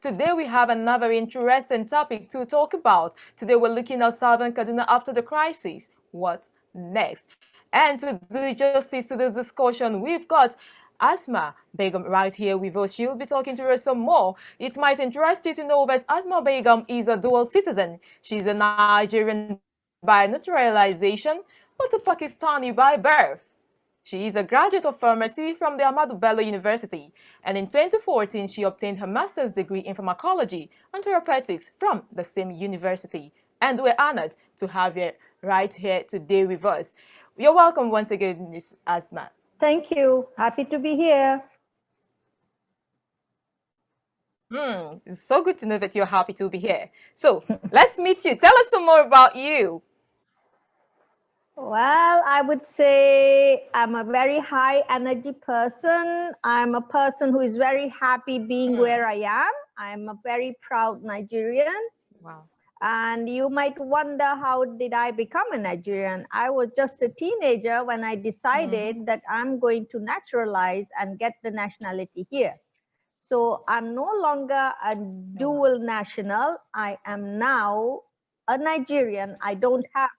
today we have another interesting topic to talk about. Today we're looking at Southern Kaduna after the crisis. What's next? And to do justice to this discussion, we've got Asma Begum right here with us. She'll be talking to us some more. It might interest you to know that Asma Begum is a dual citizen. She's a Nigerian by naturalization, but a Pakistani by birth. She is a graduate of pharmacy from the Ahmadu Bello University, and in 2014 she obtained her master's degree in pharmacology and therapeutics from the same university. And we're honored to have you right here today with us. You're welcome once again, Ms. Asma. Thank you. Happy to be here. It's so good to know that you're happy to be here. So let's meet you. Tell us some more about you. Well, I would say I'm a very high energy person. I'm a person who is very happy being where I am. I'm a very proud Nigerian. Wow. And you might wonder, how did I become a Nigerian? I was just a teenager when I decided that I'm going to naturalize and get the nationality here. So I'm no longer a dual national. I am now a Nigerian. I don't have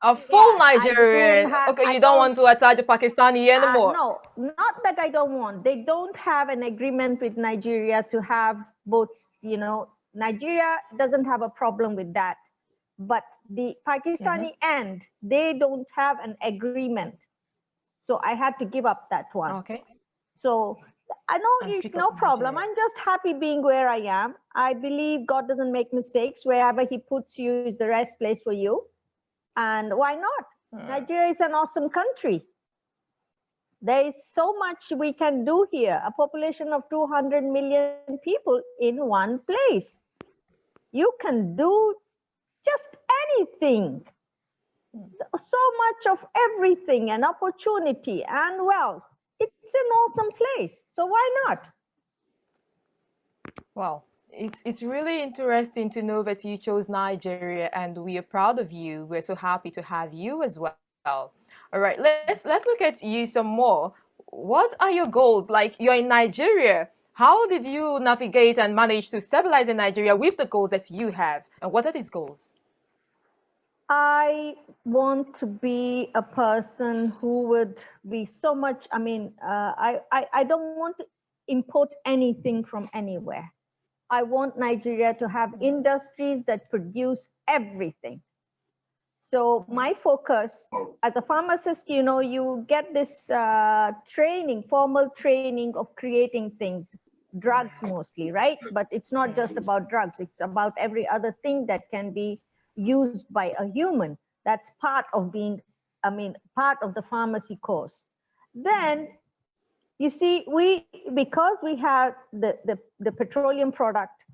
a full Nigerian. Okay, you don't want to attach the Pakistani anymore. No, not that I don't want. They don't have an agreement with Nigeria to have both, you know, Nigeria doesn't have a problem with that. But the Pakistani end, they don't have an agreement. So I had to give up that one. Okay. So I know it's no problem. I'm just happy being where I am. I believe God doesn't make mistakes. Wherever he puts you is the rest place for you. And why not? Nigeria is an awesome country. There is so much we can do here. A population of 200 million people in one place. You can do just anything. So much of everything, and opportunity and wealth. It's an awesome place. So why not? Wow. It's really interesting to know that you chose Nigeria, and we are proud of you. We're so happy to have you as well. All right, let's look at you some more. What are your goals? Like, you're in Nigeria. How did you navigate and manage to stabilize in Nigeria with the goals that you have? And what are these goals? I want to be a person who would be so much, I don't want to import anything from anywhere. I want Nigeria to have industries that produce everything. So my focus as a pharmacist, you know, you get this training, formal training of creating things, drugs mostly, right? But it's not just about drugs. It's about every other thing that can be used by a human. That's part of being, part of the pharmacy course. Then you see, because we have the petroleum product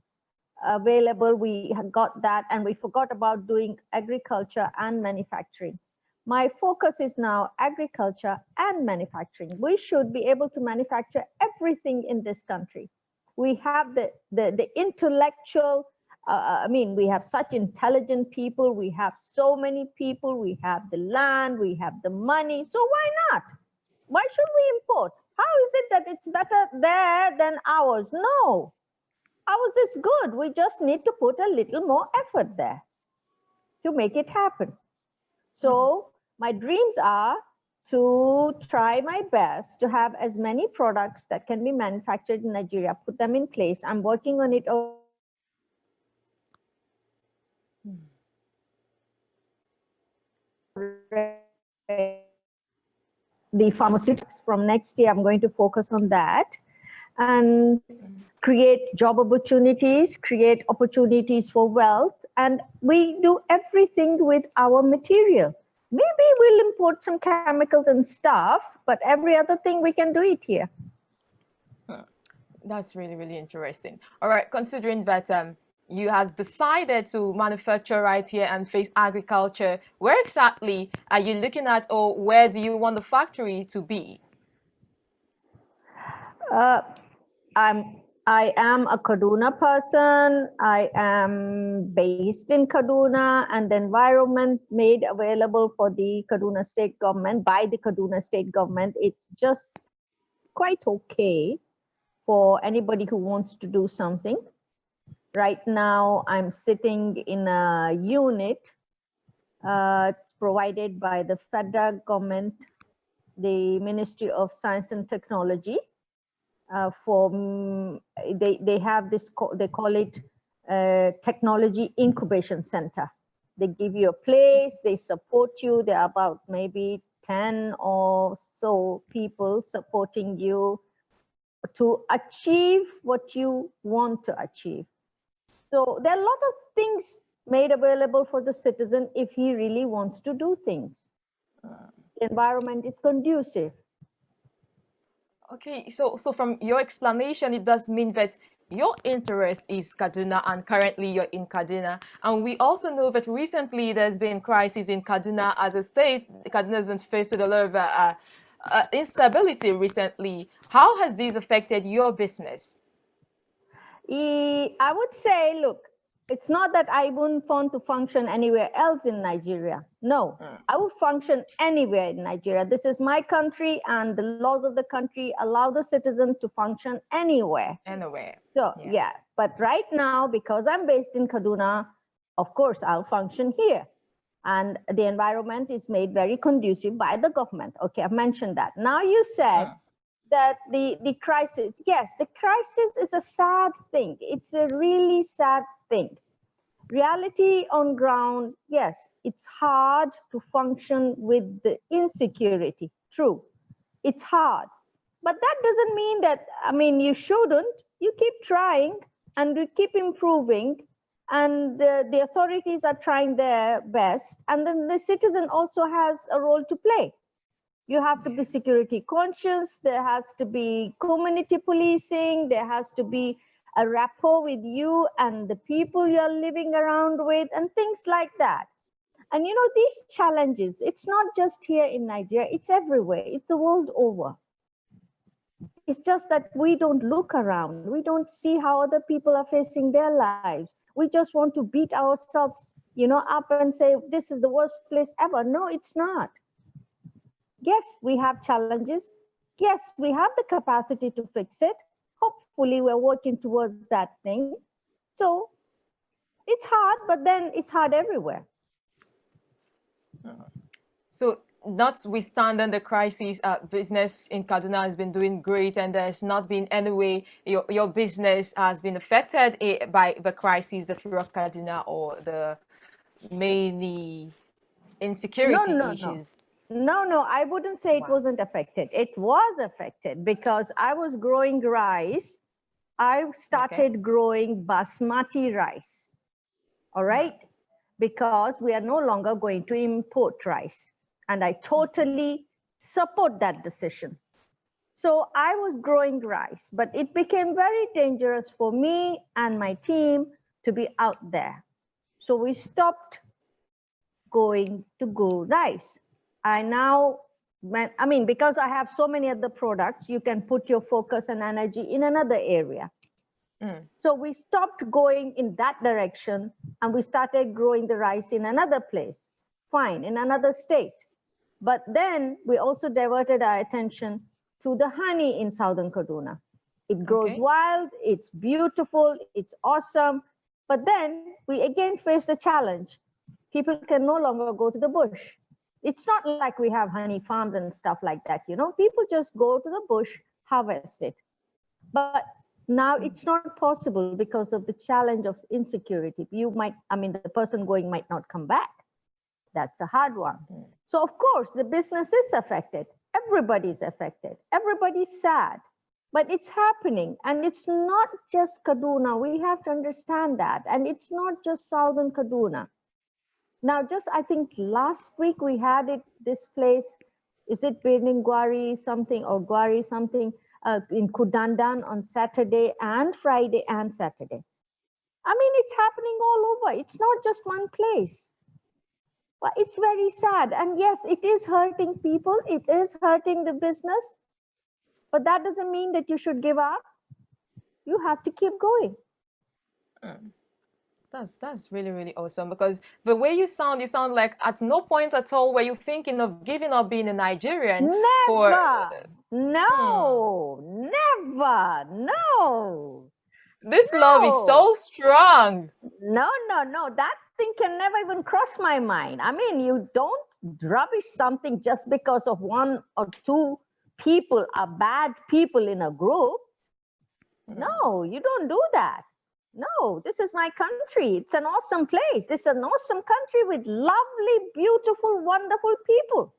available, we have got that, and we forgot about doing agriculture and manufacturing. My focus is now agriculture and manufacturing. We should be able to manufacture everything in this country. We have the intellectual, we have such intelligent people, we have so many people, we have the land, we have the money, so why not? Why should we import? How is it that it's better there than ours? No, ours is good. We just need to put a little more effort there to make it happen. So my dreams are to try my best to have as many products that can be manufactured in Nigeria, put them in place. I'm working on it. The pharmaceuticals from next year, I'm going to focus on that and create job opportunities, create opportunities for wealth, and we do everything with our material. Maybe we'll import some chemicals and stuff, but every other thing we can do it here. That's really, really interesting. All right, considering that you have decided to manufacture right here and face agriculture, where exactly are you looking at, or where do you want the factory to be? I am a Kaduna person. I am based in Kaduna, and the environment made available for the Kaduna state government by the Kaduna state government, it's just quite okay for anybody who wants to do something. Right now, I'm sitting in a unit. It's provided by the federal government, the Ministry of Science and Technology. They have this, they call it Technology Incubation Center. They give you a place, they support you. There are about maybe 10 or so people supporting you to achieve what you want to achieve. So there are a lot of things made available for the citizen if he really wants to do things. The environment is conducive. Okay, so from your explanation, it does mean that your interest is Kaduna, and currently you're in Kaduna. And we also know that recently there's been crisis in Kaduna as a state. Kaduna has been faced with a lot of instability recently. How has this affected your business? I would say, look, it's not that I wouldn't want to function anywhere else in Nigeria. No, I would function anywhere in Nigeria. This is my country, and the laws of the country allow the citizen to function anywhere. Anywhere. So, yeah. But right now, because I'm based in Kaduna, of course, I'll function here. And the environment is made very conducive by the government. Okay, I've mentioned that. Now you said that the crisis, yes, the crisis is a sad thing. It's a really sad thing. Reality on ground, yes, it's hard to function with the insecurity. True, it's hard. But that doesn't mean that, I mean, you shouldn't. You keep trying and you keep improving, and the authorities are trying their best. And then the citizen also has a role to play. You have to be security conscious. There has to be community policing. There has to be a rapport with you and the people you're living around with, and things like that. And you know, these challenges, it's not just here in Nigeria, it's everywhere. It's the world over. It's just that we don't look around. We don't see how other people are facing their lives. We just want to beat ourselves, you know, up and say, this is the worst place ever. No, it's not. Yes, we have challenges. Yes, we have the capacity to fix it. Hopefully, we're working towards that thing. So it's hard, but then it's hard everywhere. So, notwithstanding the crisis, business in Kaduna has been doing great, and there's not been any way your business has been affected by the crisis that throughout Kaduna, or the mainly insecurity issues. No, I wouldn't say it wasn't affected. It was affected because I was growing rice. I started growing basmati rice. All right? Because we are no longer going to import rice. And I totally support that decision. So I was growing rice, but it became very dangerous for me and my team to be out there. So we stopped going to grow rice. I now, I mean, because I have so many other products, you can put your focus and energy in another area. So we stopped going in that direction, and we started growing the rice in another place, fine, in another state. But then we also diverted our attention to the honey in southern Kaduna. It grows wild, it's beautiful, it's awesome. But then we again face the challenge. People can no longer go to the bush. It's not like we have honey farms and stuff like that, you know. People just go to the bush, harvest it. But now it's not possible because of the challenge of insecurity. You might, I mean, the person going might not come back. That's a hard one. So of course, the business is affected. Everybody's affected. Everybody's sad. But it's happening. And it's not just Kaduna. We have to understand that. And it's not just southern Kaduna. Now, just I think last week we had it, this place, is it Beningwari something or Gwari something, in Kudandan on Saturday and Friday and Saturday. I mean, it's happening all over. It's not just one place. But it's very sad. And yes, it is hurting people. It is hurting the business. But that doesn't mean that you should give up. You have to keep going. That's really, really awesome, because the way you sound like at no point at all were you thinking of giving up being a Nigerian. Never. No, never. No. This love is No, so strong. no. That thing can never even cross my mind. I mean, you don't rubbish something just because of one or two people are bad people in a group. No, you don't do that. No, this is my country. It's an awesome place. This is an awesome country with lovely, beautiful, wonderful people.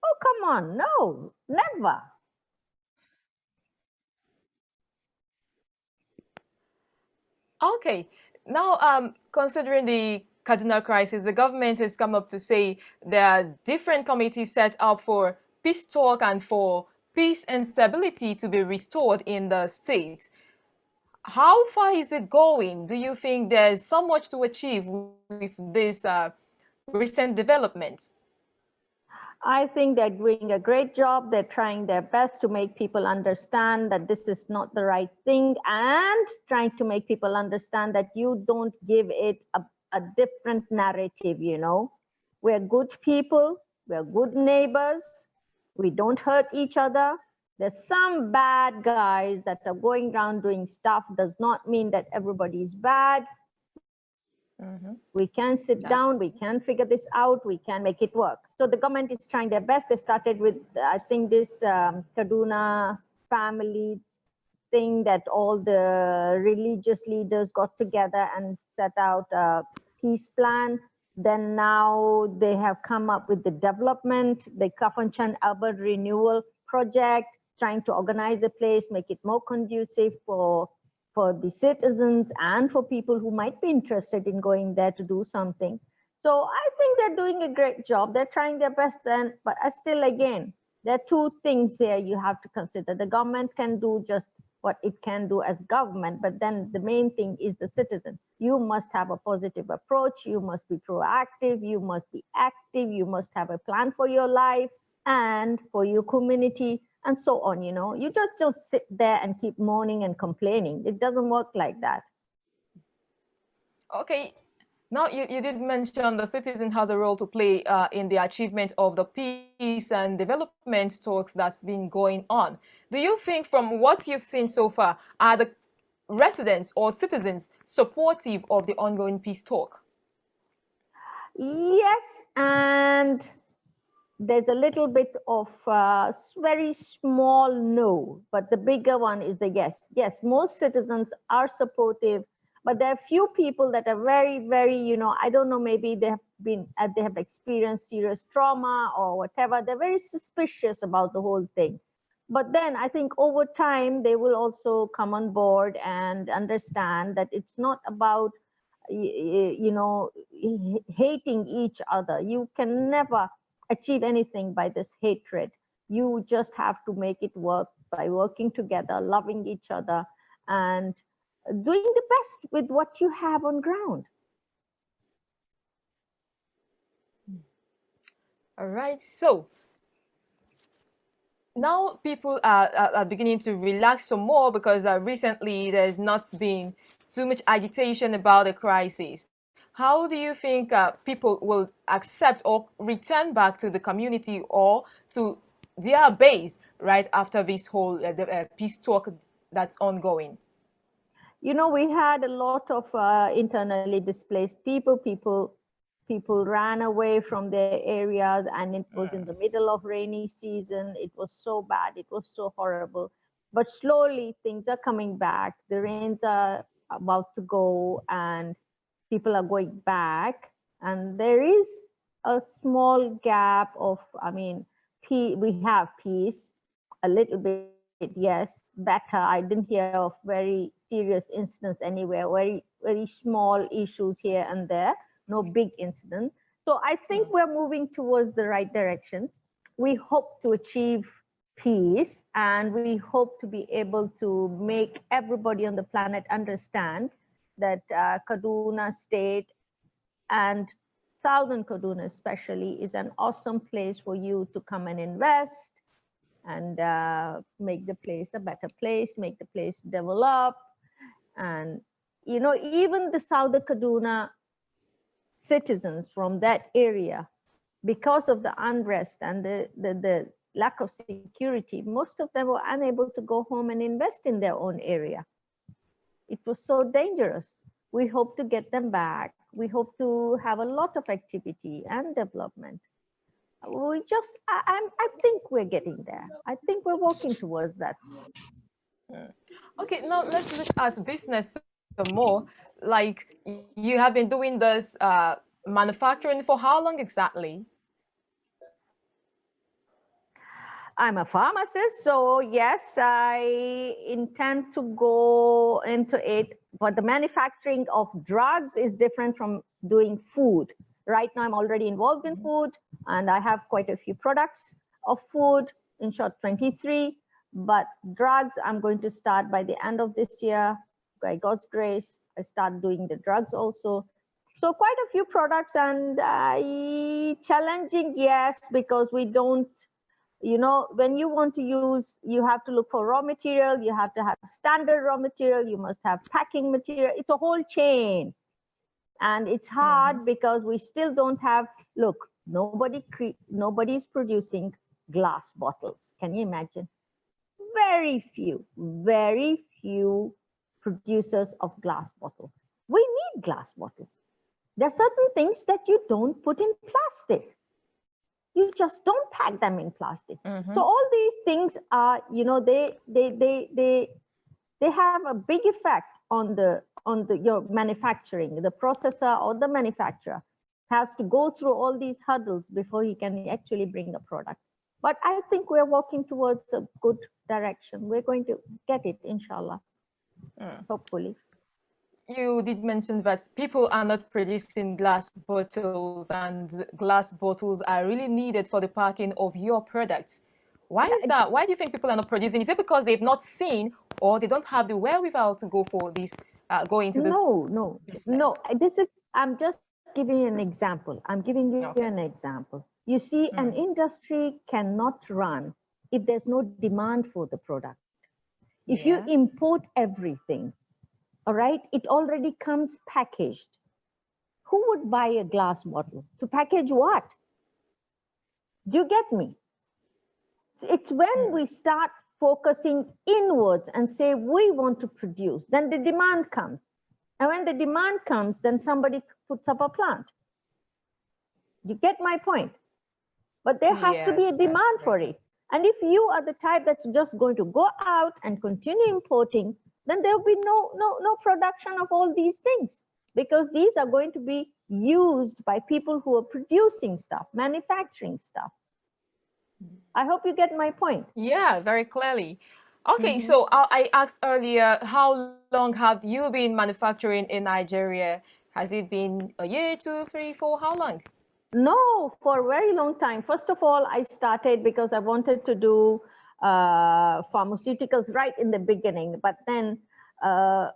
Oh, come on. No, never. Okay. Now, considering the Kaduna crisis, the government has come up to say there are different committees set up for peace talk and for peace and stability to be restored in the state. How far is it going? Do you think there's so much to achieve with this recent development? I think they're doing a great job. They're trying their best to make people understand that this is not the right thing and trying to make people understand that you don't give it a different narrative, you know. We're good people, we're good neighbors, we don't hurt each other. There's some bad guys that are going around doing stuff, does not mean that everybody's bad. We can sit down, we can figure this out, we can make it work. So the government is trying their best. They started with, I think, this Kaduna family thing that all the religious leaders got together and set out a peace plan. Then now they have come up with the development, the Kafanchan Urban Renewal Project, trying to organize the place, make it more conducive for the citizens and for people who might be interested in going there to do something. So I think they're doing a great job. They're trying their best then, but still, again, there are two things here you have to consider. The government can do just what it can do as government, but then the main thing is the citizen. You must have a positive approach. You must be proactive. You must be active. You must have a plan for your life and for your community and so on. You know, you just don't sit there and keep moaning and complaining. It doesn't work like that. Okay, now you did mention the citizen has a role to play in the achievement of the peace and development talks that's been going on. Do you think from what you've seen so far, are the residents or citizens supportive of the ongoing peace talk? Yes, and there's a little bit of very small no, but the bigger one is the yes. Yes, most citizens are supportive, but there are few people that are very, you know, I don't know, maybe they have experienced serious trauma or whatever. They're very suspicious about the whole thing. But then I think over time, they will also come on board and understand that it's not about, you know, hating each other. You can never achieve anything by this hatred. You just have to make it work by working together, loving each other, and doing the best with what you have on ground. All right, so now people are beginning to relax some more because recently there's not been too much agitation about the crisis. How do you think people will accept or return back to the community or to their base right after this whole peace talk that's ongoing? You know, we had a lot of internally displaced people. People ran away from their areas, and it was in the middle of rainy season. It was so bad. It was so horrible. But slowly things are coming back. The rains are about to go, and people are going back. And there is a small gap of, I mean, we have peace, a little bit, yes, better. I didn't hear of very serious incidents anywhere, very small issues here and there, no big incident. So I think we're moving towards the right direction. We hope to achieve peace, and we hope to be able to make everybody on the planet understand that Kaduna State and Southern Kaduna especially is an awesome place for you to come and invest and make the place a better place, make the place develop. And, you know, even the Southern Kaduna citizens from that area, because of the unrest and the lack of security, most of them were unable to go home and invest in their own area. It was so dangerous. We hope to get them back. We hope to have a lot of activity and development. I think we're getting there. I think we're working towards that. Okay, now let's look at business some more. Like you have been doing this manufacturing for how long exactly? I'm a pharmacist, so yes, I intend to go into it. But the manufacturing of drugs is different from doing food. Right now, I'm already involved in food, and I have quite a few products of food, in short, 23. But drugs, I'm going to start by the end of this year. By God's grace, I start doing the drugs also. So quite a few products, and challenging, yes, because we don't, when you want to use, you have to look for raw material, you have to have standard raw material, you must have packing material. It's a whole chain, and it's hard because we still don't have, look, nobody's producing glass bottles. Can you imagine? Very few producers of glass bottles. We need glass bottles. There are certain things that you don't put in plastic. You just don't pack them in plastic. So all these things are, they have a big effect on your manufacturing. The processor or the manufacturer has to go through all these hurdles before he can actually bring a product. But I think we're working towards a good direction. We're going to get it, inshallah, hopefully. You did mention that people are not producing glass bottles, and glass bottles are really needed for the packing of your products. Why is Yeah, that? Why do you think people are not producing? Is it because they've not seen, or they don't have the wherewithal to go for this, go into this no. business? I'm just giving you an example. I'm giving you an Okay. example. You see, an industry cannot run if there's no demand for the product. If you Yeah. import everything, all right, it already comes packaged. Who would buy a glass bottle? To package what? Do you get me? It's when we start focusing inwards and say we want to produce, then the demand comes. And when the demand comes, then somebody puts up a plant. You get my point? But there has to be Yes, a that's demand right. for it. And if you are the type that's just going to go out and continue importing, then there will be no production of all these things, because these are going to be used by people who are producing stuff, manufacturing stuff. I hope you get my point. Yeah, very clearly. Okay, so I asked earlier, how long have you been manufacturing in Nigeria? Has it been a year, two, three, four? How long? No, for a very long time. First of all, I started because I wanted to do pharmaceuticals right in the beginning, but then uh,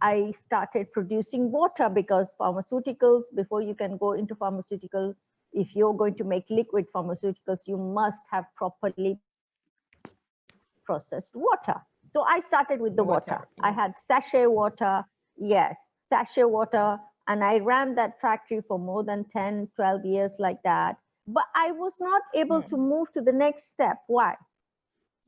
I started producing water, because pharmaceuticals, before you can go into pharmaceuticals, if you're going to make liquid pharmaceuticals, you must have properly processed water. So I started with the water. I had Water. sachet water, yes, sachet water, and I ran that factory for more than 10, 12 years like that. But I was not able to move to the next step. Why?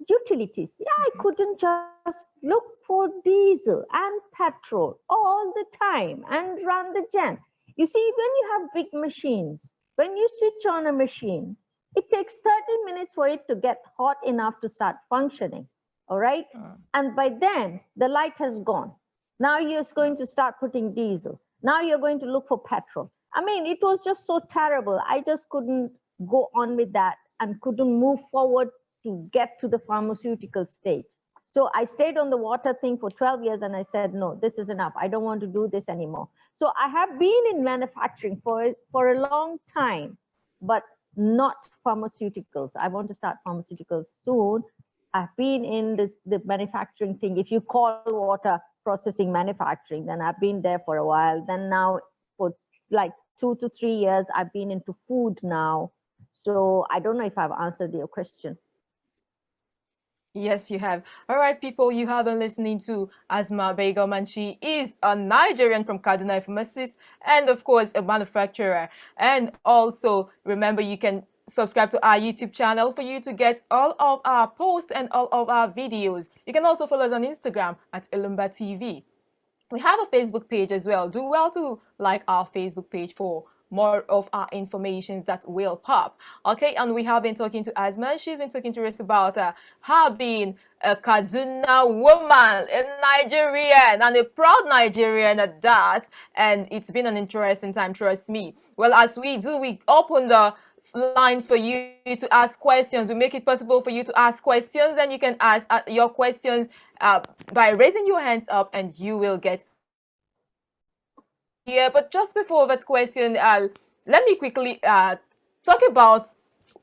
Utilities. Yeah, I couldn't just look for diesel and petrol all the time and run the gen. You see, when you have big machines, when you switch on a machine, it takes 30 minutes for it to get hot enough to start functioning. All right. And by then, the light has gone. Now you're going to start putting diesel. Now you're going to look for petrol. I mean, it was just so terrible. I just couldn't go on with that and couldn't move forward to get to the pharmaceutical stage. So I stayed on the water thing for 12 years, and I said, no, this is enough. I don't want to do this anymore. So I have been in manufacturing for a long time, but not pharmaceuticals. I want to start pharmaceuticals soon. I've been in the manufacturing thing. If you call water processing manufacturing, then I've been there for a while. Then now for like 2 to 3 years, I've been into food now. So I don't know if I've answered your question. Yes, you have. All right, people, you have been listening to Asma Begum, and she is a Nigerian from Kaduna, a pharmacist, and of course, a manufacturer. And also, remember, you can subscribe to our YouTube channel for you to get all of our posts and all of our videos. You can also follow us on Instagram at Elombah TV. We have a Facebook page as well. Do well to like our Facebook page for more of our informations that will pop. Okay, and we have been talking to Asma. She's been talking to us about her being a Kaduna woman, a Nigerian, and a proud Nigerian at that. And it's been an interesting time, trust me. Well, as we do, we open the lines for you to ask questions. We make it possible for you to ask questions, and you can ask your questions by raising your hands up, and you will get yeah. But just before that question, let me quickly talk about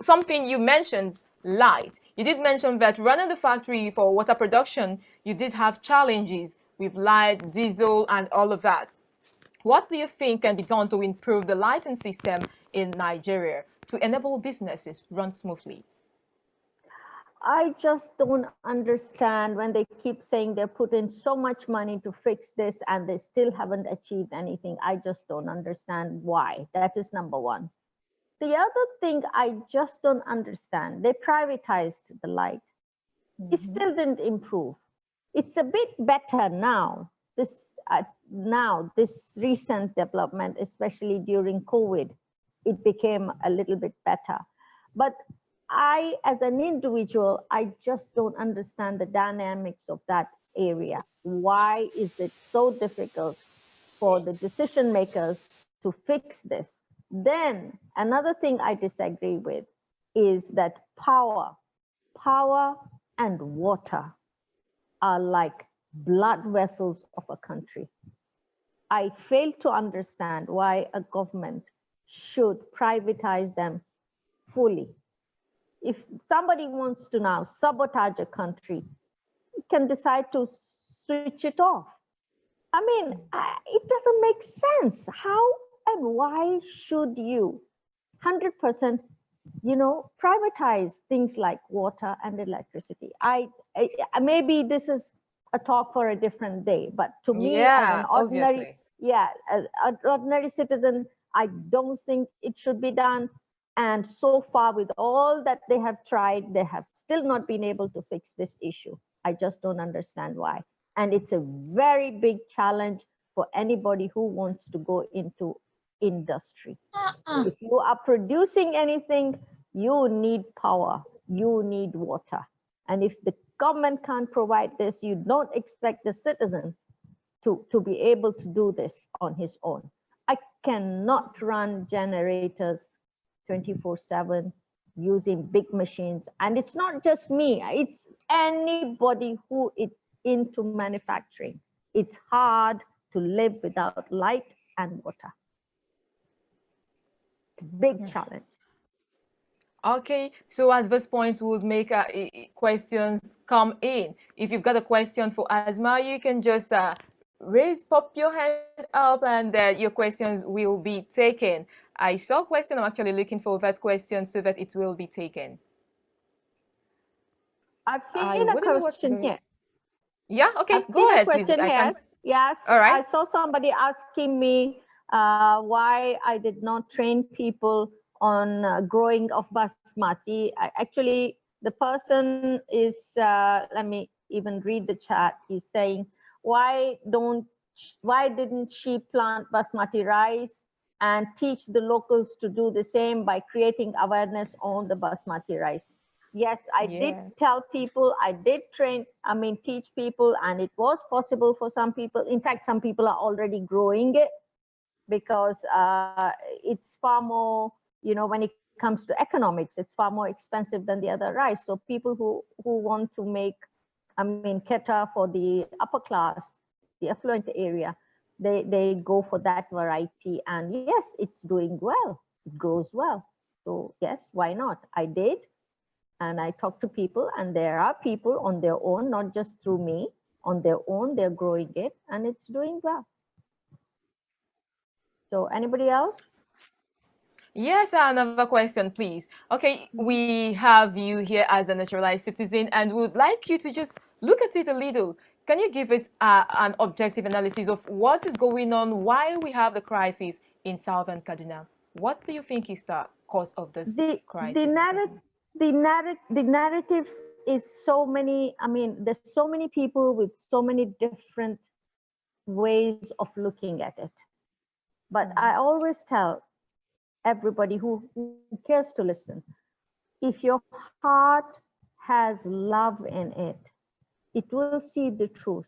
something you mentioned, light. You did mention that running the factory for water production, you did have challenges with light, diesel, and all of that. What do you think can be done to improve the lighting system in Nigeria to enable businesses run smoothly? I just don't understand when they keep saying they're putting so much money to fix this and they still haven't achieved anything. I just don't understand why. That is number one. The other thing I just don't understand, they privatized the light. It still didn't improve. It's a bit better now. This recent development, especially during COVID, it became a little bit better. But I, as an individual, I just don't understand the dynamics of that area. Why is it so difficult for the decision makers to fix this? Then another thing I disagree with is that power and water are like blood vessels of a country. I fail to understand why a government should privatize them fully. If somebody wants to now sabotage a country, it can decide to switch it off. I mean, it doesn't make sense. How and why should you 100%, privatize things like water and electricity? I maybe this is a talk for a different day, but to me, as an Yeah, obviously. as an ordinary citizen, I don't think it should be done. And so far, with all that they have tried, they have still not been able to fix this issue. I just don't understand why. And it's a very big challenge for anybody who wants to go into industry. If you are producing anything, you need power, you need water. And if the government can't provide this, you don't expect the citizen to be able to do this on his own. I cannot run generators 24/7 using big machines. And it's not just me, it's anybody who is into manufacturing. It's hard to live without light and water. Big challenge. Okay, so at this point, we would make questions come in. If you've got a question for Asma, you can just pop your hand up, and your questions will be taken. I saw a question. I'm actually looking for that question so that it will be taken. I've I seen a wouldn't know what's question going. here. Yeah. Okay. I've Go seen a ahead, please. question I here. can't. Yes, All right. I saw somebody asking me why I did not train people on growing of basmati. Actually, the person is, let me even read the chat. He's saying, why didn't she plant basmati rice and teach the locals to do the same by creating awareness on the basmati rice? Yes, I did Yeah. tell people, I did teach people, and it was possible for some people. In fact, some people are already growing it because it's far more, when it comes to economics, it's far more expensive than the other rice. So people who want to make, keta for the upper class, the affluent area, they go for that variety. And yes, it's doing well. It grows well. So yes, why not? I did. And I talk to people, and there are people on their own, not just through me, on their own, they're growing it, and it's doing well. So anybody else? Yes, another question, please. Okay, we have you here as a naturalized citizen, and would like you to just look at it a little. Can you give us an objective analysis of what is going on, why we have the crisis in southern Kaduna? What do you think is the cause of this The crisis in narrative Kaduna? the narrative is so many. There's so many people with so many different ways of looking at it. But I always tell everybody who cares to listen, if your heart has love in it, it will see the truth.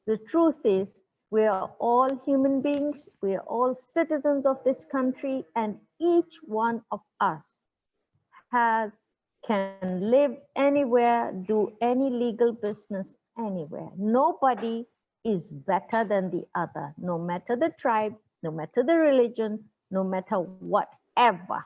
The truth is, we are all human beings, we are all citizens of this country, and each one of us has can live anywhere, do any legal business anywhere. Nobody is better than the other, no matter the tribe, no matter the religion, no matter whatever.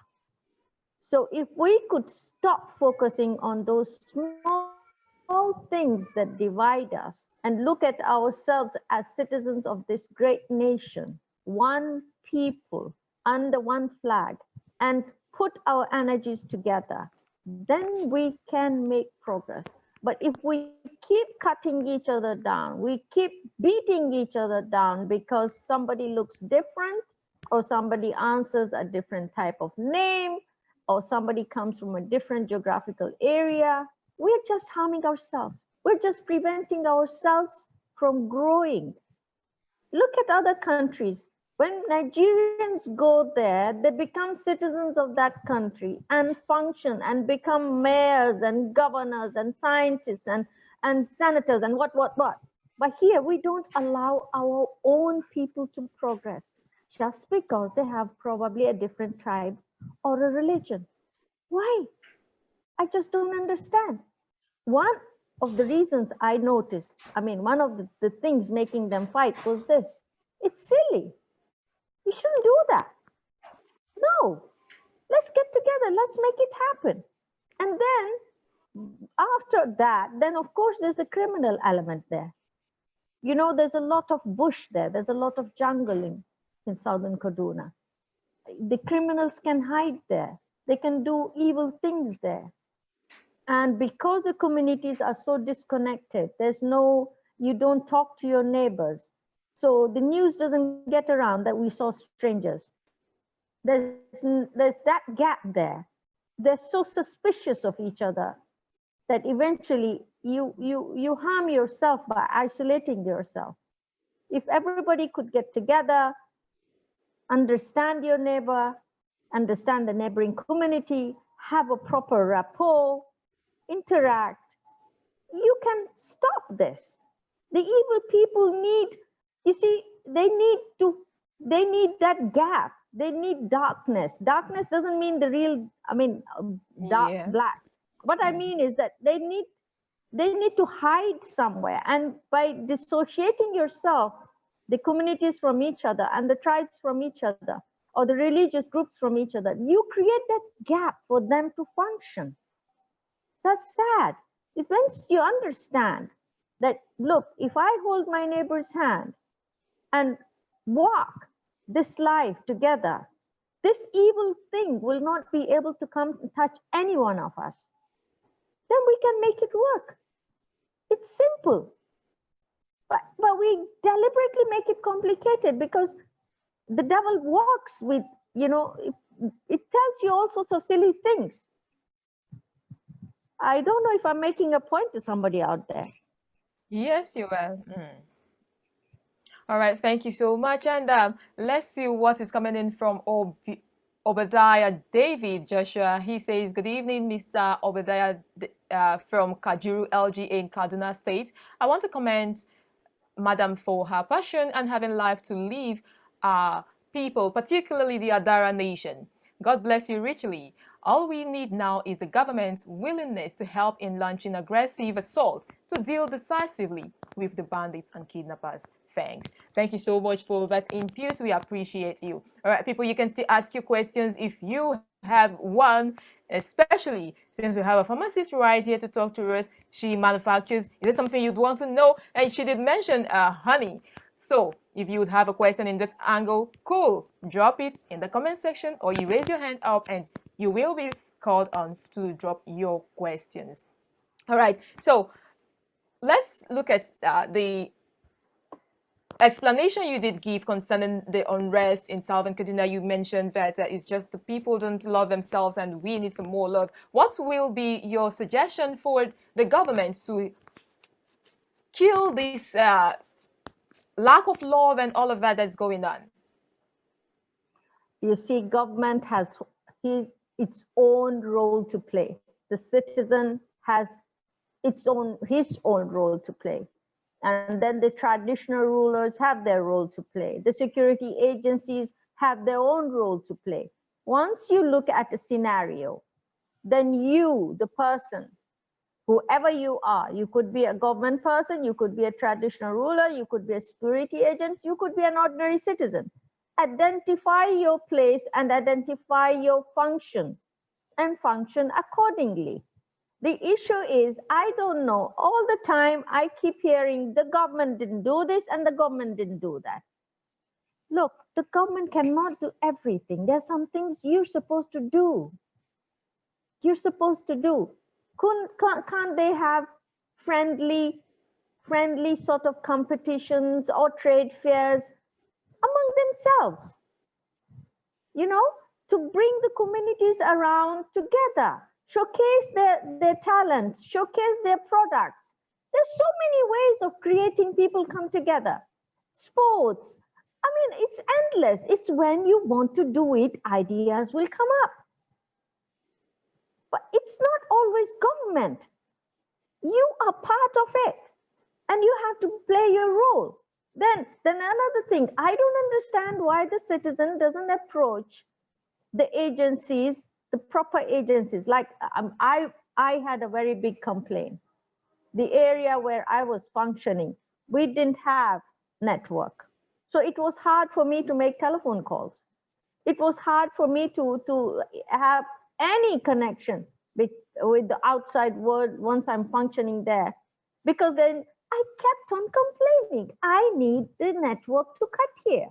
So if we could stop focusing on those small things that divide us and look at ourselves as citizens of this great nation, one people under one flag, and put our energies together, then we can make progress. But if we keep cutting each other down, we keep beating each other down because somebody looks different, or somebody answers a different type of name, or somebody comes from a different geographical area, we're just harming ourselves. We're just preventing ourselves from growing. Look at other countries. When Nigerians go there, they become citizens of that country and function and become mayors and governors and scientists and senators and what. But here we don't allow our own people to progress just because they have probably a different tribe or a religion. Why? I just don't understand. One of the reasons I noticed, one of the things making them fight was this. It's silly. We shouldn't do that. No, let's get together. Let's make it happen. And then after that, then of course there's the criminal element there. You know, there's a lot of bush there. There's a lot of jungle in southern Kaduna. The criminals can hide there. They can do evil things there. And because the communities are so disconnected, you don't talk to your neighbors. So the news doesn't get around that we saw strangers. There's that gap there. They're so suspicious of each other that eventually you harm yourself by isolating yourself. If everybody could get together, understand your neighbor, understand the neighboring community, have a proper rapport, interact, you can stop this. The evil people need, you see, they need that gap. They need darkness. Darkness doesn't mean the real, dark black. What I mean is that they need to hide somewhere. And by dissociating yourself, the communities from each other and the tribes from each other, or the religious groups from each other, you create that gap for them to function. That's sad. If once you understand that, look, if I hold my neighbor's hand and walk this life together, this evil thing will not be able to come and touch any one of us. Then we can make it work. It's simple. But we deliberately make it complicated because the devil works with, it tells you all sorts of silly things. I don't know if I'm making a point to somebody out there. Yes, you will. All right, thank you so much. And let's see what is coming in from Obadiah David Joshua. He says, good evening, Mr. Obadiah from Kajuru LGA in Kaduna State. I want to commend Madam for her passion and having life to live people, particularly the Adara Nation. God bless you richly. All we need now is the government's willingness to help in launching aggressive assault to deal decisively with the bandits and kidnappers. Thanks. Thank you so much for that input. We appreciate you. All right, people, you can still ask your questions if you have one, especially since we have a pharmacist right here to talk to us. She manufactures. Is there something you'd want to know? And she did mention honey. So if you would have a question in that angle, cool. Drop it in the comment section or you raise your hand up and you will be called on to drop your questions. All right. So let's look at the explanation you did give concerning the unrest in Southern Kaduna. You mentioned that it's just the people don't love themselves and we need some more love. What will be your suggestion for the government to kill this lack of love and all of that that's going on? You see, government has its own role to play. The citizen has his own role to play. And then the traditional rulers have their role to play. The security agencies have their own role to play. Once you look at a scenario, then you, the person, whoever you are, you could be a government person, you could be a traditional ruler, you could be a security agent, you could be an ordinary citizen. Identify your place and identify your function and function accordingly. The issue is, I don't know, all the time I keep hearing the government didn't do this and the government didn't do that. Look, the government cannot do everything. There are some things you're supposed to do. You're supposed to do. Can't they have friendly sort of competitions or trade fairs among themselves? You know, to bring the communities around together, showcase their talents, showcase their products. There's so many ways of creating people come together. Sports, I mean, it's endless. It's when you want to do it, ideas will come up. But it's not always government. You are part of it and you have to play your role. Then another thing, I don't understand why the citizen doesn't approach the agencies, the proper agencies. Like I had a very big complaint. The area where I was functioning, we didn't have network. So it was hard for me to make telephone calls. It was hard for me to have any connection with the outside world once I'm functioning there. Because then I kept on complaining, I need the network to cut here.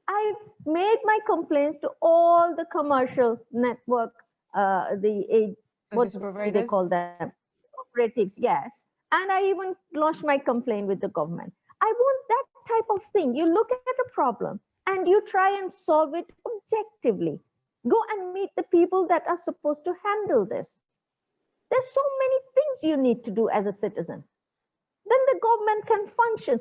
I made my complaints to all the commercial network, what do they call them? Operatives, yes. And I even launched my complaint with the government. I want that type of thing. You look at a problem and you try and solve it objectively. Go and meet the people that are supposed to handle this. There's so many things you need to do as a citizen. Then the government can function.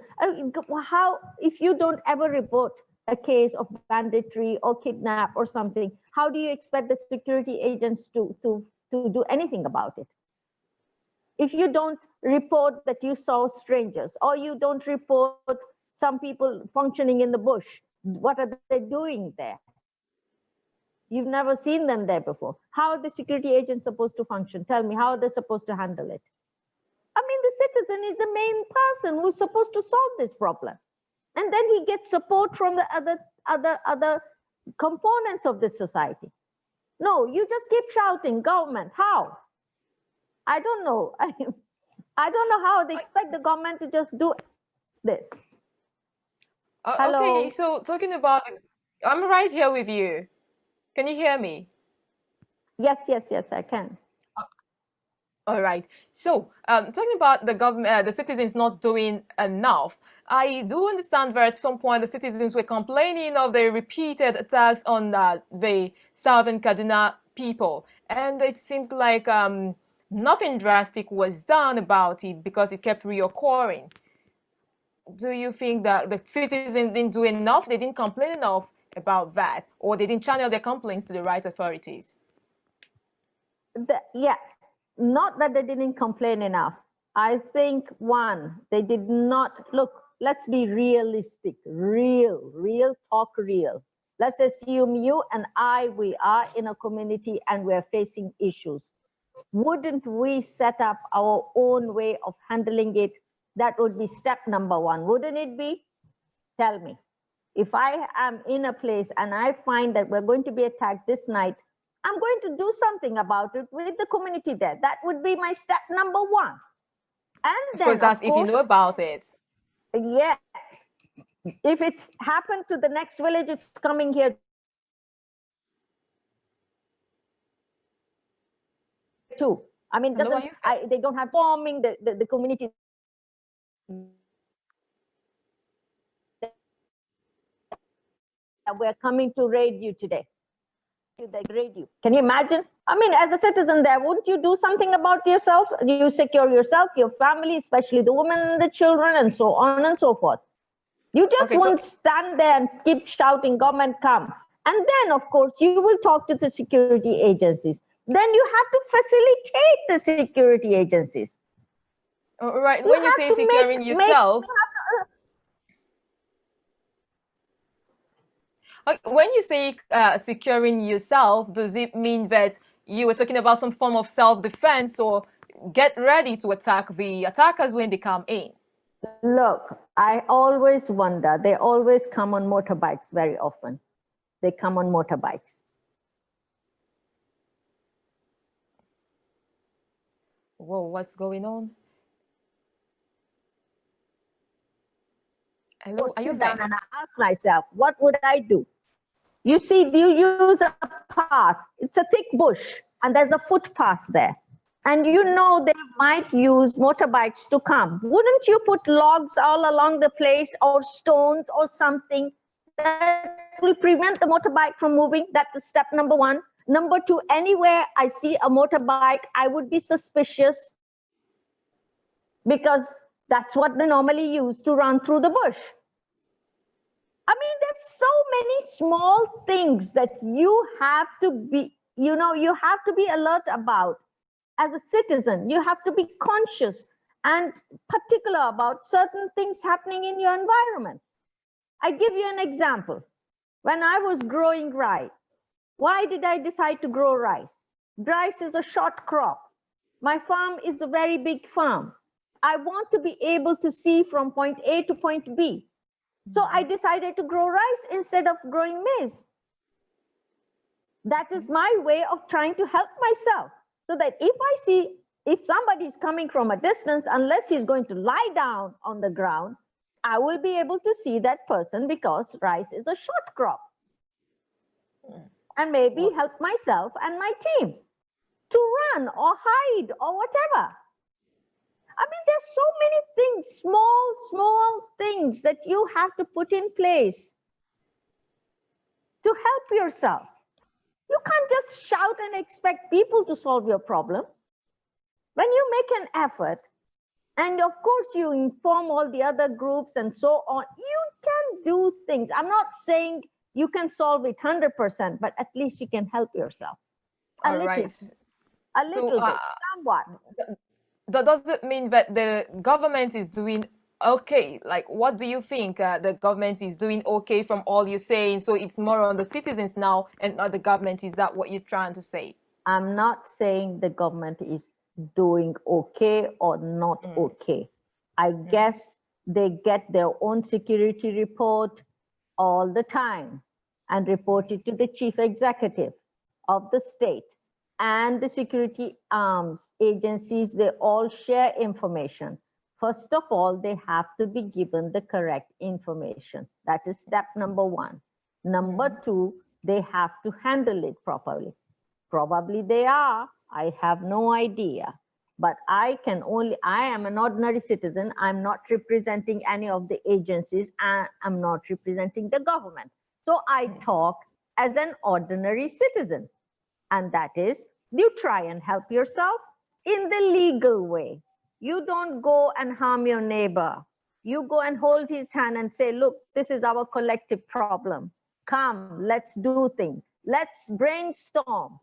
How, if you don't ever report a case of banditry or kidnap or something, how do you expect the security agents to do anything about it? If you don't report that you saw strangers, or you don't report some people functioning in the bush, what are they doing there? You've never seen them there before. How are the security agents supposed to function? Tell me, how are they supposed to handle it? I mean, the citizen is the main person who's supposed to solve this problem. And then he gets support from the other components of this society. No, you just keep shouting, government, how? I don't know. I don't know how they expect the government to just do this. Hello? Okay, so talking about, I'm right here with you. Can you hear me? Yes, I can. All right. So, talking about the government, the citizens not doing enough, I do understand that at some point the citizens were complaining of the repeated attacks on the southern Kaduna people, and it seems like nothing drastic was done about it because it kept reoccurring. Do you think that the citizens didn't do enough? They didn't complain enough about that, or they didn't channel their complaints to the right authorities? Yeah. Not that they didn't complain enough. I think, one, they did not, look, let's be realistic, real, talk real. Let's assume you and I, we are in a community and we're facing issues. Wouldn't we set up our own way of handling it? That would be step number one, wouldn't it be? Tell me. If I am in a place and I find that we're going to be attacked this night, I'm going to do something about it with the community there. That would be my step number one. And then, because that's if you know about it. Yeah. If it's happened to the next village, it's coming here too. I mean, they don't have forming the community. We're coming to raid you today. They grade you. Can you imagine? I mean, as a citizen there, wouldn't you do something about yourself? You secure yourself, your family, especially the women and the children, and so on and so forth. You just Okay, won't stand there and keep shouting, government come. And then, of course, you will talk to the security agencies. Then you have to facilitate the security agencies. right. You When you have say to securing yourself, when you say securing yourself, does it mean that you were talking about some form of self-defense or get ready to attack the attackers when they come in? Look, I always wonder, they always come on motorbikes very often. They come on motorbikes. Whoa, what's going on? Or Hello, are you sit there? down and I ask myself, what would I do? You see, you use a path. It's a thick bush and there's a footpath there. And you know they might use motorbikes to come. Wouldn't you put logs all along the place or stones or something that will prevent the motorbike from moving? That's step number one. Number two, anywhere I see a motorbike, I would be suspicious because that's what they normally use to run through the bush. I mean, there's so many small things that you have to be, you have to be alert about as a citizen. You have to be conscious and particular about certain things happening in your environment. I give you an example. When I was growing rice, why did I decide to grow rice? Rice is a short crop. My farm is a very big farm. I want to be able to see from point A to point B. So I decided to grow rice instead of growing maize. That is my way of trying to help myself. So that if I see, if somebody is coming from a distance, unless he's going to lie down on the ground, I will be able to see that person because rice is a short crop. And maybe help myself and my team to run or hide or whatever. I mean, there's so many things, small things that you have to put in place to help yourself. You can't just shout and expect people to solve your problem. When you make an effort, and of course you inform all the other groups and so on, you can do things. I'm not saying you can solve it 100%, but at least you can help yourself. A little bit, somewhat. Does it mean that the government is doing okay? Like, what do you think the government is doing okay from all you're saying? So it's more on the citizens now and not the government. Is that what you're trying to say? I'm not saying the government is doing okay or not okay. I guess they get their own security report all the time and report it to the chief executive of the state. And the security arms agencies, they all share information. First of all, they have to be given the correct information. That is step number one. Number two, they have to handle it properly. Probably they are, I have no idea. But I am an ordinary citizen. I'm not representing any of the agencies and I'm not representing the government. So I talk as an ordinary citizen. And that is, you try and help yourself in the legal way. You don't go and harm your neighbor. You go and hold his hand and say, look, this is our collective problem. Come, let's do things. Let's brainstorm.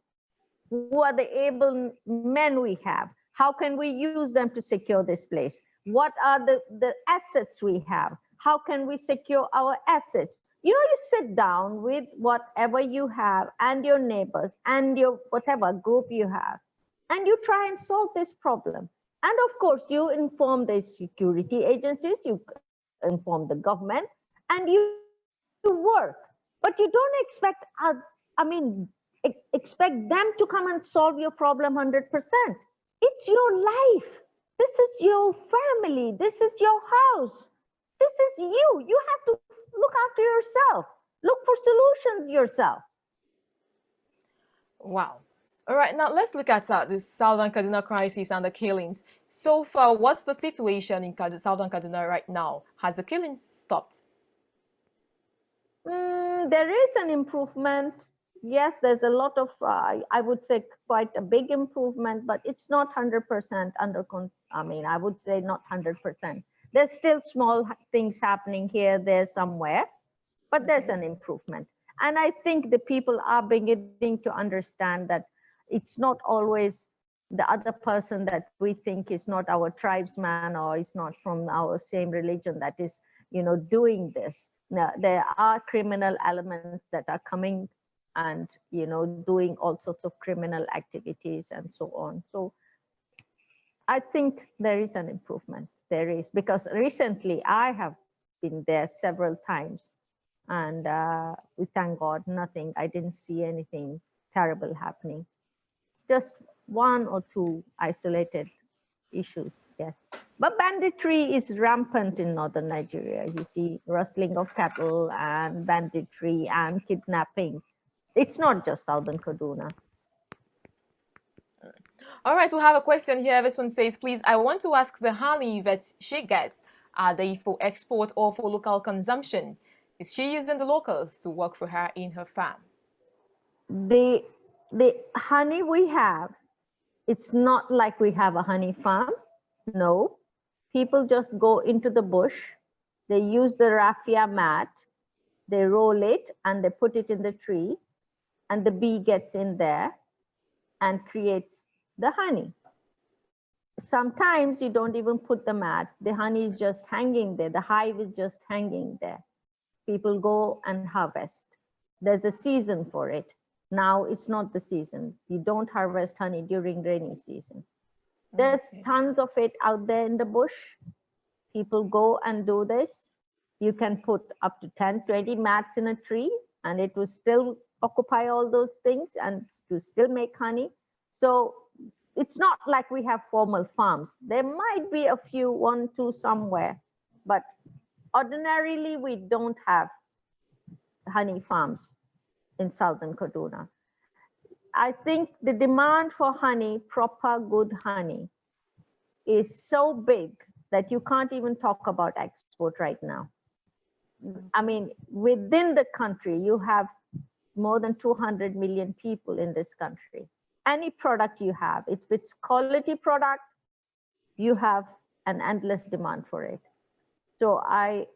Who are the able men we have? How can we use them to secure this place? What are the assets we have? How can we secure our assets? You know, you sit down with whatever you have and your neighbors and your whatever group you have, and you try and solve this problem. And of course, you inform the security agencies, you inform the government, and you work. But you don't expect, expect them to come and solve your problem 100%. It's your life. This is your family. This is your house. This is you. You have to look after yourself. Look for solutions yourself. Wow. All right, now let's look at the Southern Kaduna crisis and the killings. So far, what's the situation in Southern Kaduna right now? Has the killings stopped? There is an improvement. Yes, there's a lot of, I would say quite a big improvement, but it's not 100% under, I would say not 100%. There's still small things happening here, there, somewhere, but there's an improvement. And I think the people are beginning to understand that it's not always the other person that we think is not our tribesman or is not from our same religion that is, doing this. Now, there are criminal elements that are coming and, doing all sorts of criminal activities and so on. So I think there is an improvement. There is, because recently I have been there several times, and we thank God, nothing. I didn't see anything terrible happening. Just one or two isolated issues, yes. But banditry is rampant in northern Nigeria. You see rustling of cattle and banditry and kidnapping. It's not just southern Kaduna. All right, we have a question here. This one says, please, I want to ask the honey that she gets, are they for export or for local consumption? Is she using the locals to work for her in her farm? The honey we have, it's not like we have a honey farm. No, people just go into the bush, they use the raffia mat, they roll it and they put it in the tree, and the bee gets in there and creates the honey. Sometimes you don't even put the mat, the honey is just hanging there, the hive is just hanging there. People go and harvest. There's a season for it. Now it's not the season. You don't harvest honey during rainy season. There's tons of it out there in the bush. People go and do this. You can put up to 10, 20 mats in a tree, and it will still occupy all those things and to still make honey. So it's not like we have formal farms. There might be a few, one, two somewhere, but ordinarily we don't have honey farms in southern Kaduna. I think the demand for honey, proper good honey, is so big that you can't even talk about export right now. I mean, within the country, you have more than 200 million people in this country. Any product you have, if it's quality product, you have an endless demand for it. So I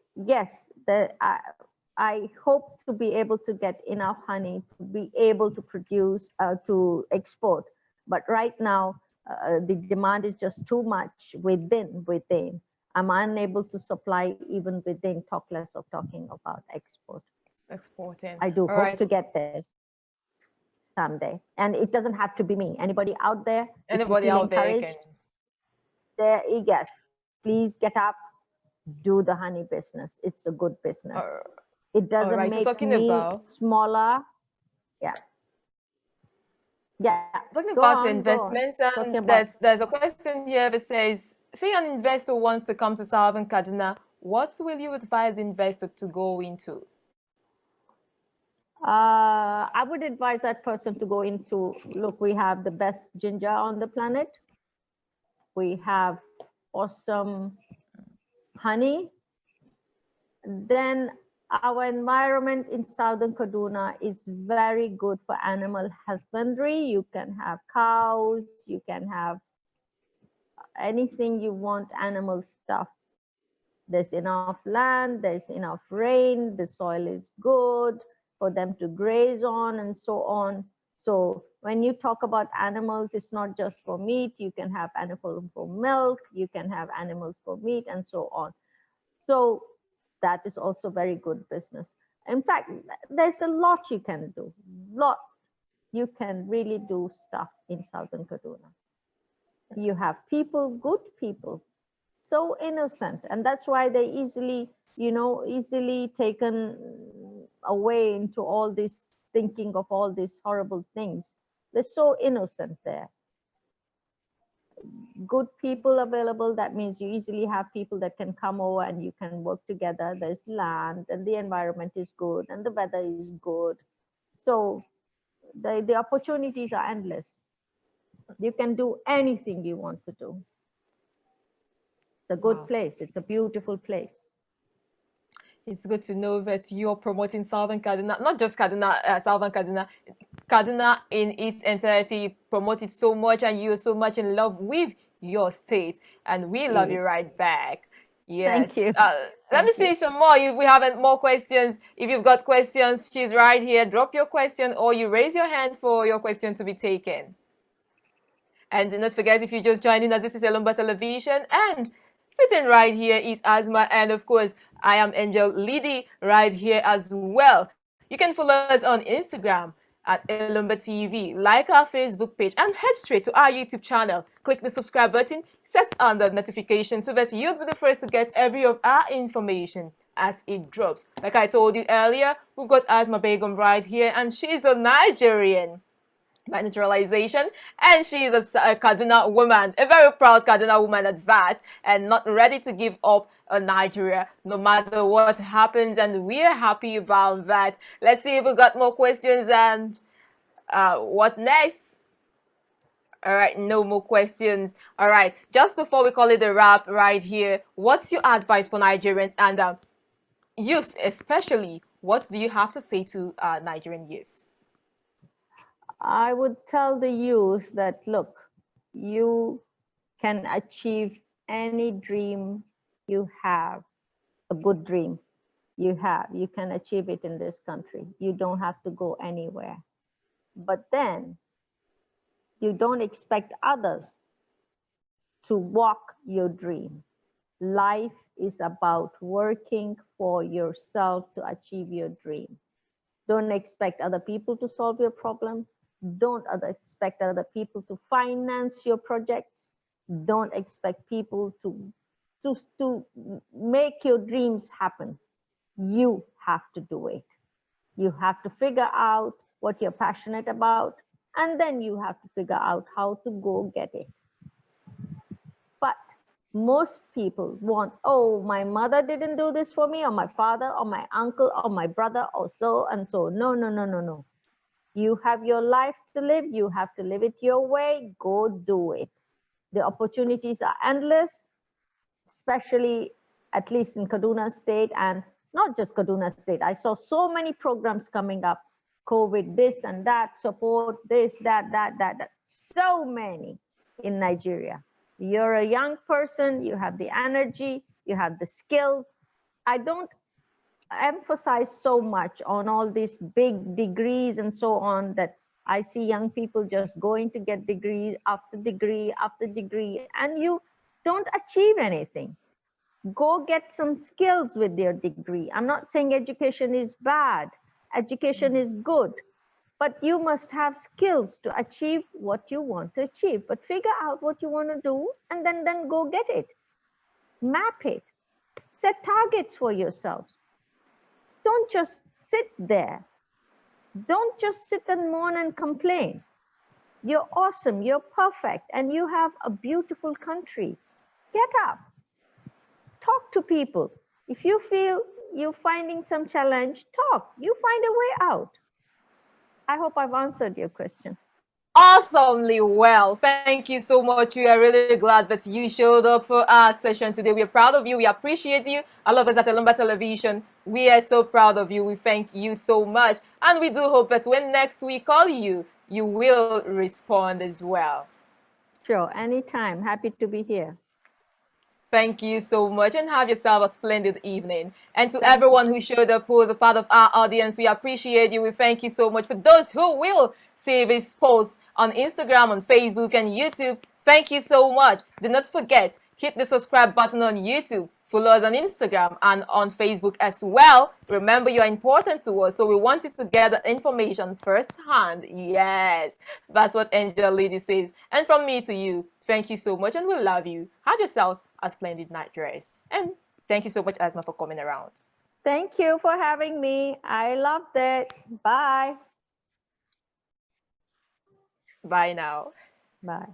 hope to be able to get enough honey to be able to produce, to export. But right now, the demand is just too much within. I'm unable to supply even within, talk less of talking about export. Exporting. I do hope to get this someday. And it doesn't have to be me. Anybody out there? Anybody out there can. Yes, please get up, do the honey business. It's a good business. It doesn't make me smaller. Yeah. Talking about investment, there's a question here that says, say an investor wants to come to Southern Kaduna, what will you advise the investor to go into? I would advise that person to go into, look, we have the best ginger on the planet. We have awesome honey. Then our environment in Southern Kaduna is very good for animal husbandry. You can have cows, you can have anything you want, animal stuff. There's enough land, there's enough rain, the soil is good for them to graze on and so on. So when you talk about animals, it's not just for meat. You can have animals for milk, you can have animals for meat and so on. So that is also very good business. In fact, there's a lot you can do. You can really do stuff in Southern Kaduna. You have people, good people, so innocent, and that's why they easily taken away into all this thinking of all these horrible things. They're so innocent there. Good people available, that means you easily have people that can come over and you can work together. There's land and the environment is good and the weather is good. So the opportunities are endless. You can do anything you want to do. It's a good place. It's a beautiful place. It's good to know that you're promoting Southern Kaduna, not just Kaduna, Southern Kaduna, Kaduna in its entirety. You promote it so much and you're so much in love with your state, and we love you right back. Yes. Thank you. Let me Thank you. see some more. If we haven't more questions, if you've got questions, she's right here. Drop your question or you raise your hand for your question to be taken. And do not forget, if you're just joining us, this is Elombah Television. And sitting right here is Asma. And of course, I am Angel Lidi right here as well. You can follow us on Instagram at Elombah TV, like our Facebook page, and head straight to our YouTube channel. Click the subscribe button, set on the notification so that you'll be the first to get every of our information as it drops. Like I told you earlier, we've got Asma Begum right here, and she's a Nigerian by naturalization, and she is a Kaduna woman, a very proud Kaduna woman at that, and not ready to give up on Nigeria no matter what happens, and we're happy about that. Let's see if we got more questions. And what next? All right, no more questions. All right, just before we call it a wrap right here, what's your advice for Nigerians and youths especially? What do you have to say to Nigerian youths? I would tell the youth that, look, you can achieve any dream you have, a good dream you have. You can achieve it in this country. You don't have to go anywhere. But then you don't expect others to walk your dream. Life is about working for yourself to achieve your dream. Don't expect other people to solve your problem. Don't expect other people to finance your projects. Don't expect people to make your dreams happen. You have to do it. You have to figure out what you're passionate about, and then you have to figure out how to go get it. But most people want, oh, my mother didn't do this for me, or my father, or my uncle, or my brother, or so and so. No, no, no, no, no. You have your life to live. You have to live it your way. Go do it. The opportunities are endless, especially at least in Kaduna State, and not just Kaduna State. I saw so many programs coming up, COVID, this and that, support, this, that. So many in Nigeria. You're a young person, you have the energy, you have the skills. I don't emphasize so much on all these big degrees and so on, that I see young people just going to get degree after degree after degree, and you don't achieve anything. Go get some skills with your degree. I'm not saying education is bad. Education is good, but you must have skills to achieve what you want to achieve. But figure out what you want to do, and then go get it. Map it. Set targets for yourselves. Don't just sit there. Don't just sit and moan and complain. You're awesome, you're perfect, and you have a beautiful country. Get up. Talk to people. If you feel you're finding some challenge, talk. You find a way out. I hope I've answered your question. Awesomely well. Thank you so much. We are really glad that you showed up for our session today. We are proud of you. We appreciate you. All of us at Elombah Television, we are so proud of you. We thank you so much. And we do hope that when next we call you, you will respond as well. Sure, anytime. Happy to be here. Thank you so much and have yourself a splendid evening. And to Thank everyone who showed up, who was a part of our audience, we appreciate you. We thank you so much. For those who will see this post on Instagram, on Facebook, and YouTube, thank you so much. Do not forget, hit the subscribe button on YouTube. Follow us on Instagram and on Facebook as well. Remember, you are important to us, so we want you to get the information firsthand. Yes, that's what Angel Lady says. And from me to you, thank you so much, and we love you. Have yourselves a splendid night rest. And thank you so much, Asma, for coming around. Thank you for having me. I loved it. Bye. Bye now. Bye.